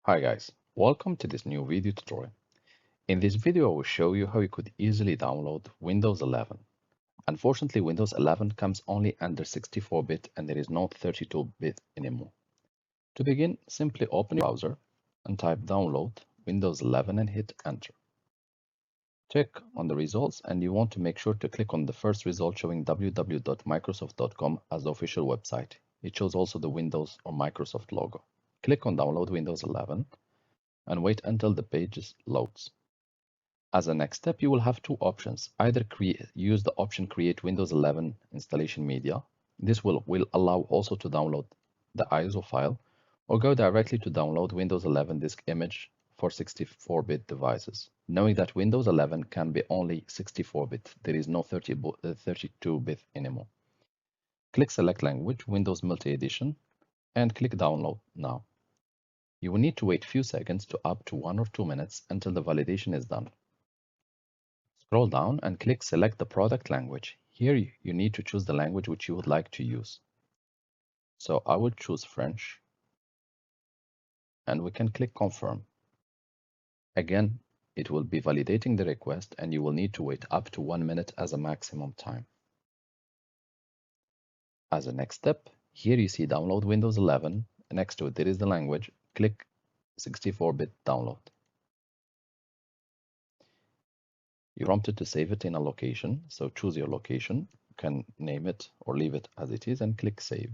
Hi guys, welcome to this new video tutorial. In this video I will show you how you could easily download Windows 11. Unfortunately Windows 11 comes only under 64-bit and there is no 32-bit anymore. To begin, simply open your browser and type download Windows 11 and hit enter. Check on the results and you want to make sure to click on the first result showing www.microsoft.com as the official website. It shows also the Windows or Microsoft logo. Click on download Windows 11 and wait until the page loads. As a next step, you will have two options. Either use the option Create Windows 11 Installation Media. This will allow also to download the ISO file, or go directly to download Windows 11 disk image for 64-bit devices, knowing that Windows 11 can be only 64-bit. There is no 32-bit anymore. Click Select Language, Windows Multi Edition, and click Download now. You will need to wait a few seconds to up to 1 or 2 minutes until the validation is done. Scroll down and click Select the product language. Here you need to choose the language which you would like to use. So I will choose French and we can click Confirm. Again, it will be validating the request and you will need to wait up to 1 minute as a maximum time. As a next step, here you see Download Windows 11. Next to it, there is the language. Click 64-bit download. You're prompted to save it in a location, so choose your location. You can name it or leave it as it is and click Save.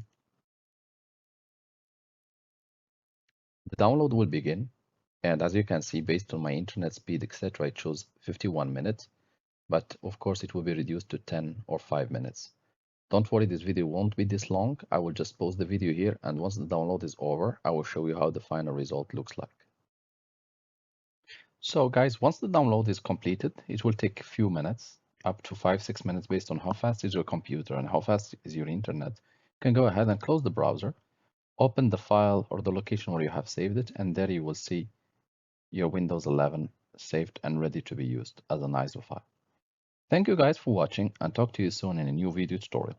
The download will begin, and as you can see, based on my internet speed, etc., it shows 51 minutes, but of course it will be reduced to 10 or 5 minutes. Don't worry, this video won't be this long. I will just pause the video here, and once the download is over, I will show you how the final result looks like. So guys, once the download is completed, it will take a few minutes, up to 5-6 minutes based on how fast is your computer and how fast is your internet. You can go ahead and close the browser, open the file or the location where you have saved it, and there you will see your Windows 11 saved and ready to be used as an ISO file. Thank you guys for watching and talk to you soon in a new video tutorial.